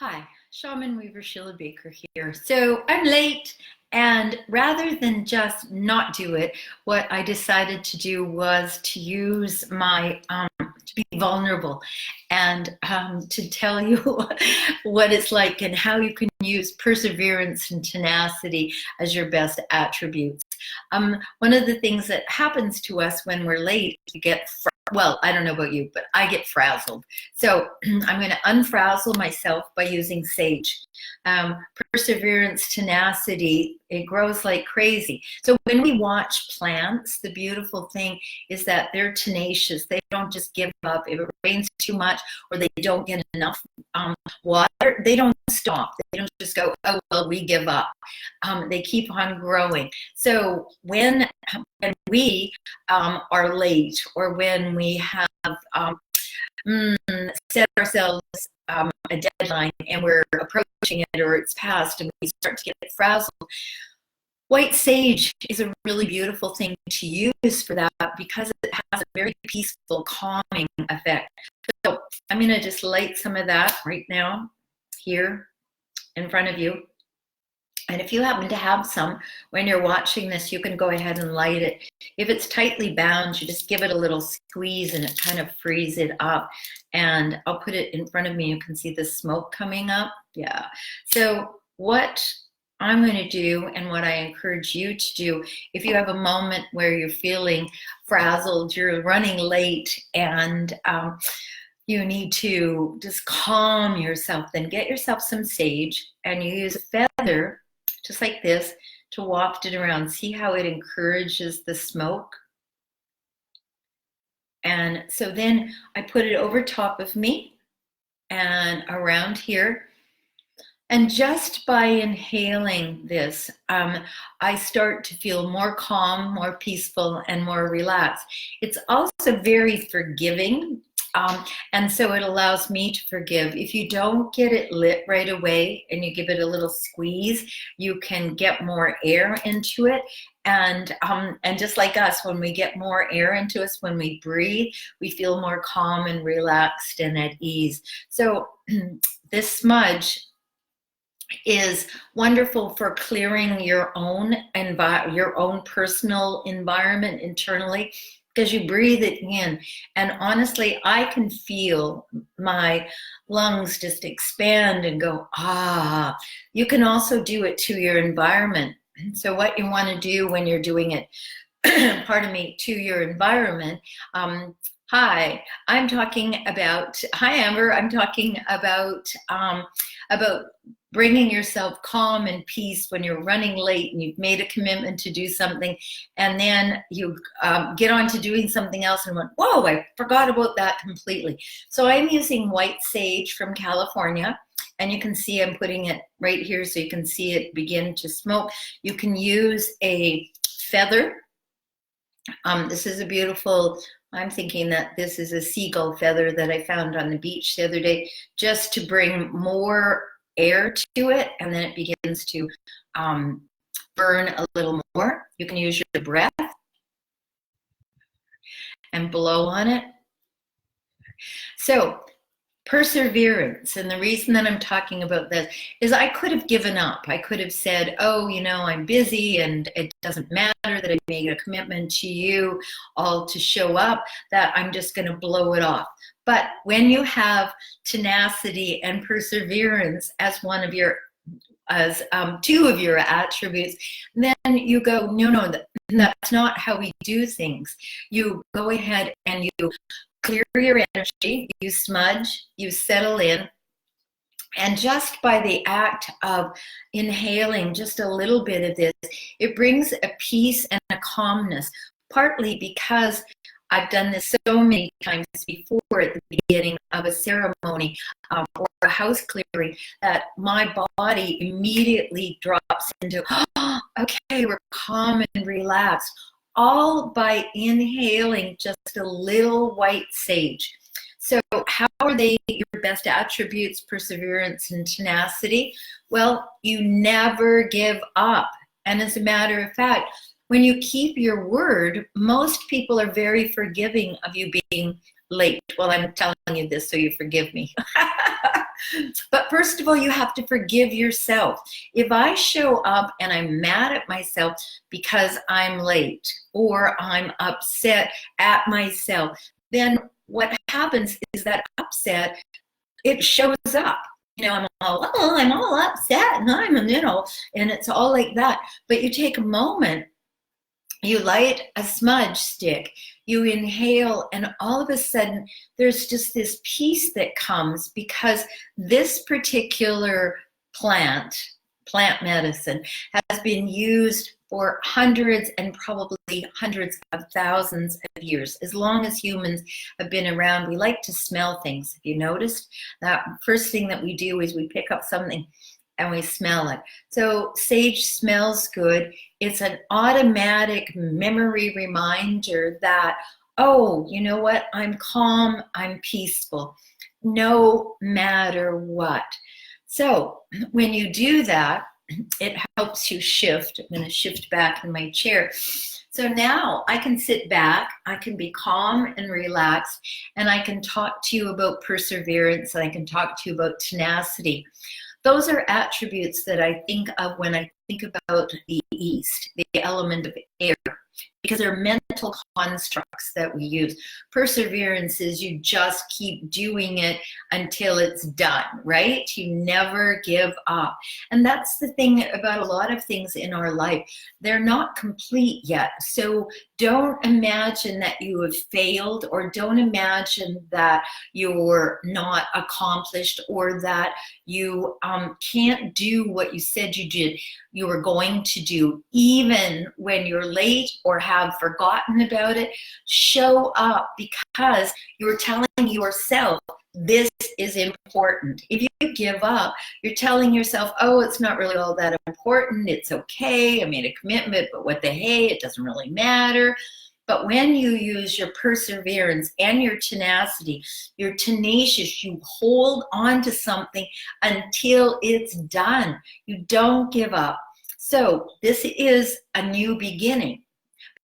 Hi, Shaman Weaver Sheila Baker here. So I'm late, and rather than just not do it, what I decided to do was to use my to be vulnerable and to tell you what it's like and how you can use perseverance and tenacity as your best attributes. One of the things that happens to us when we're late, we get well, I don't know about you, but I get frazzled. So I'm going to unfrazzle myself by using sage. Perseverance, tenacity, it grows like crazy. So when we watch plants, the beautiful thing is that they're tenacious. They don't just give up. If it rains too much or they don't get enough water, they don't stop. They don't just go, oh, well, we give up. They keep on growing. So when we are late, or when we have set ourselves a deadline and we're approaching it, or it's past and we start to get frazzled, white sage is a really beautiful thing to use for that because it has a very peaceful, calming effect. So I'm going to just light some of that right now here in front of you. And if you happen to have some when you're watching this, you can go ahead and light it. If it's tightly bound, you just give it a little squeeze and it kind of frees it up. And I'll put it in front of me. You can see the smoke coming up. Yeah. So what I'm going to do, and what I encourage you to do, if you have a moment where you're feeling frazzled, you're running late, and you need to just calm yourself, then get yourself some sage and you use a feather just like this to waft it around. See how it encourages the smoke? And so then I put it over top of me and around here. And just by inhaling this, I start to feel more calm, more peaceful, and more relaxed. It's also very forgiving. And so it allows me to forgive. If you don't get it lit right away and you give it a little squeeze, you can get more air into it. And just like us, when we get more air into us, when we breathe, we feel more calm and relaxed and at ease. So this smudge is wonderful for clearing your own personal environment internally, because you breathe it in. And honestly, I can feel my lungs just expand and go, ah. You can also do it to your environment. So what you want to do when you're doing it, pardon me, to your environment, hi, Amber, I'm talking about bringing yourself calm and peace when you're running late and you've made a commitment to do something, and then you get on to doing something else and went, whoa, I forgot about that completely. So I'm using white sage from California, and you can see I'm putting it right here so you can see it begin to smoke. You can use a feather. This is a beautiful, I'm thinking that this is a seagull feather that I found on the beach the other day, just to bring more air to it, and then it begins to burn a little more. You can use your breath and blow on it. So perseverance, and the reason that I'm talking about this is I could have given up. I could have said, oh, I'm busy and it doesn't matter that I made a commitment to you all to show up, that I'm just going to blow it off. But when you have tenacity and perseverance as two of your attributes, then you go, no, that's not how we do things. You go ahead and you clear your energy, you smudge, you settle in, and just by the act of inhaling just a little bit of this, it brings a peace and a calmness, partly because I've done this so many times before at the beginning of a ceremony or a house clearing, that my body immediately drops into, oh, okay, we're calm and relaxed, all by inhaling just a little white sage. So how are they your best attributes, perseverance and tenacity? Well, you never give up. And as a matter of fact, when you keep your word, most people are very forgiving of you being late. Well, I'm telling you this so you forgive me. But first of all, you have to forgive yourself. If I show up and I'm mad at myself because I'm late or I'm upset at myself, then what happens is that upset, it shows up. I'm all upset and and it's all like that. But you take a moment, you light a smudge stick, you inhale, and all of a sudden there's just this peace that comes, because this particular plant medicine, has been used for hundreds and probably hundreds of thousands of years. As long as humans have been around, we like to smell things. Have you noticed that? First thing that we do is we pick up something and we smell it. So sage smells good. It's an automatic memory reminder that, oh, you know what? I'm calm, I'm peaceful, no matter what. So when you do that, it helps you shift. I'm going to shift back in my chair. So now I can sit back, I can be calm and relaxed, and I can talk to you about perseverance, and I can talk to you about tenacity. Those are attributes that I think of when I think about the East, the element of air, because they're mental constructs that we use. Perseverance is you just keep doing it until it's done, right? You never give up. And that's the thing about a lot of things in our life. They're not complete yet. So don't imagine that you have failed, or don't imagine that you're not accomplished, or that you can't do what you said you were going to do. Even when you're late or have forgotten about it, show up, because you're telling yourself this is important. If you give up, you're telling yourself, oh, it's not really all that important. It's okay. I made a commitment, but what the hey, it doesn't really matter. But when you use your perseverance and your tenacity, you're tenacious, you hold on to something until it's done. You don't give up. So this is a new beginning,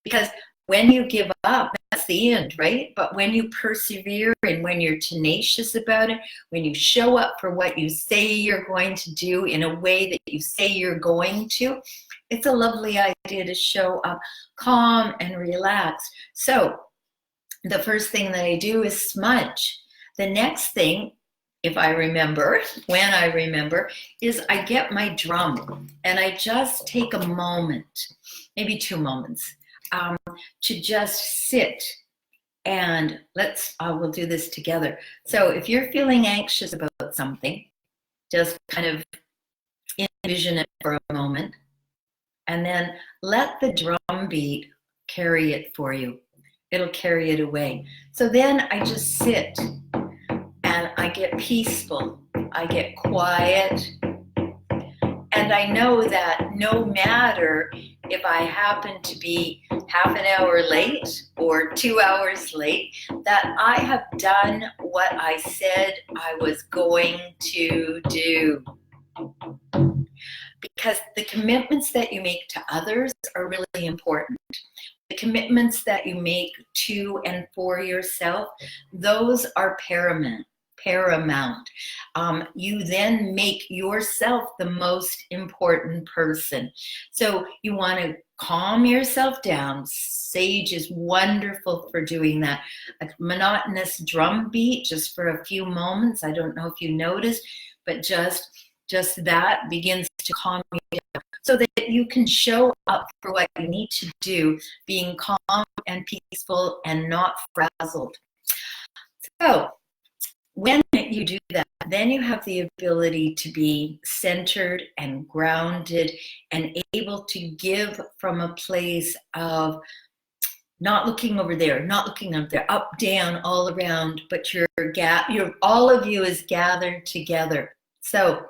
because when you give up, that's the end, right? But when you persevere and when you're tenacious about it, when you show up for what you say you're going to do in a way that you say you're going to, it's a lovely idea to show up calm and relaxed. So the first thing that I do is smudge. The next thing, if I remember, when I remember, is I get my drum and I just take a moment, maybe 2 moments, to just sit, and we'll do this together. So if you're feeling anxious about something, just kind of envision it for a moment, and then let the drum beat carry it for you. It'll carry it away. So then I just sit and I get peaceful, I get quiet, and I know that no matter if I happen to be half an hour late or 2 hours late, that I have done what I said I was going to do. Because the commitments that you make to others are really important. The commitments that you make to and for yourself, those are paramount. You then make yourself the most important person. So you want to calm yourself down. Sage is wonderful for doing that. A monotonous drum beat just for a few moments. I don't know if you noticed, but just that begins to calm you down, so that you can show up for what you need to do, being calm and peaceful and not frazzled. So when you do that, then you have the ability to be centered and grounded and able to give from a place of not looking over there, not looking up there, up, down, all around, but all of you is gathered together. So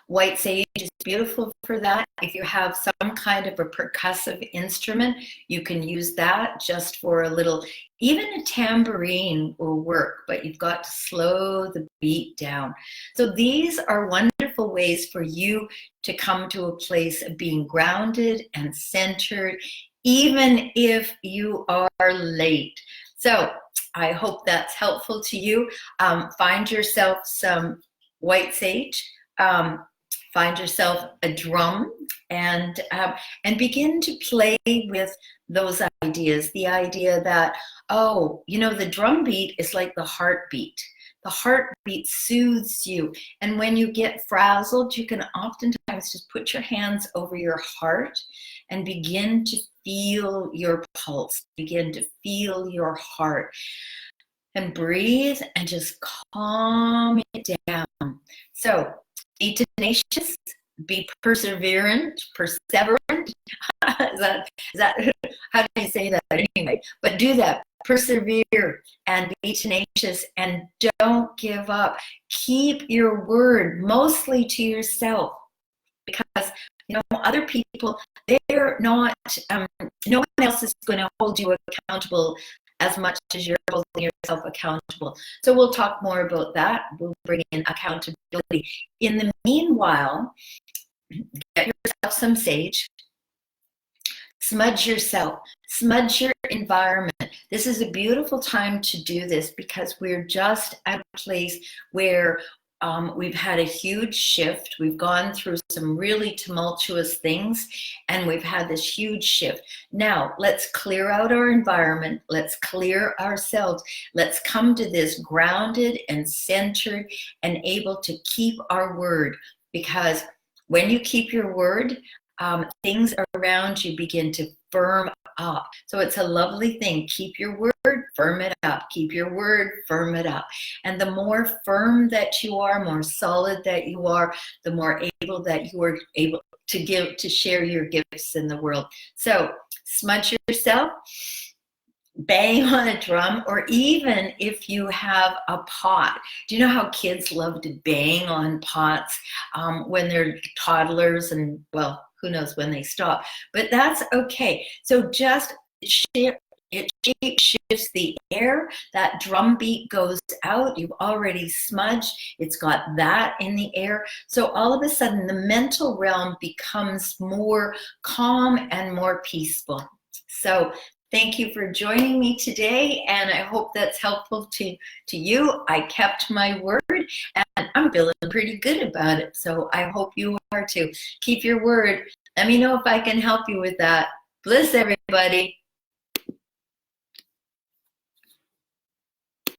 white sage is beautiful for that. If you have some kind of a percussive instrument, you can use that just for a little. Even a tambourine will work, but you've got to slow the beat down. So these are wonderful ways for you to come to a place of being grounded and centered, even if you are late. So I hope that's helpful to you. Find yourself some white sage. Find yourself a drum, and begin to play with those ideas. The idea that, oh, you know, the drum beat is like the heartbeat. The heartbeat soothes you. And when you get frazzled, you can oftentimes just put your hands over your heart and begin to feel your pulse, begin to feel your heart. And breathe and just calm it down. So be tenacious, be perseverant, perseverant. is that how do you say that anyway? But do that. Persevere and be tenacious, and don't give up. Keep your word, mostly to yourself, because you know other people, they're not. No one else is going to hold you accountable as much as you're holding yourself accountable. So we'll talk more about that. We'll bring in accountability. In the meanwhile, get yourself some sage. Smudge yourself, smudge your environment. This is a beautiful time to do this because we're just at a place where we've had a huge shift. We've gone through some really tumultuous things, and we've had this huge shift. Now, let's clear out our environment. Let's clear ourselves. Let's come to this grounded and centered and able to keep our word, because when you keep your word, things around you begin to firm up. So it's a lovely thing. Keep your word, firm it up. Keep your word, firm it up. And the more firm that you are, more solid that you are, the more able that you are able to give, to share your gifts in the world. So smudge yourself, bang on a drum, or even if you have a pot. Do you know how kids love to bang on pots when they're toddlers, and well, who knows when they stop, but that's okay. So just it shifts the air, that drum beat goes out, you've already smudged, it's got that in the air. So all of a sudden the mental realm becomes more calm and more peaceful. So thank you for joining me today, and I hope that's helpful to you. I kept my word, and I'm feeling pretty good about it, so I hope you are too. Keep your word. Let me know if I can help you with that. Bliss, everybody.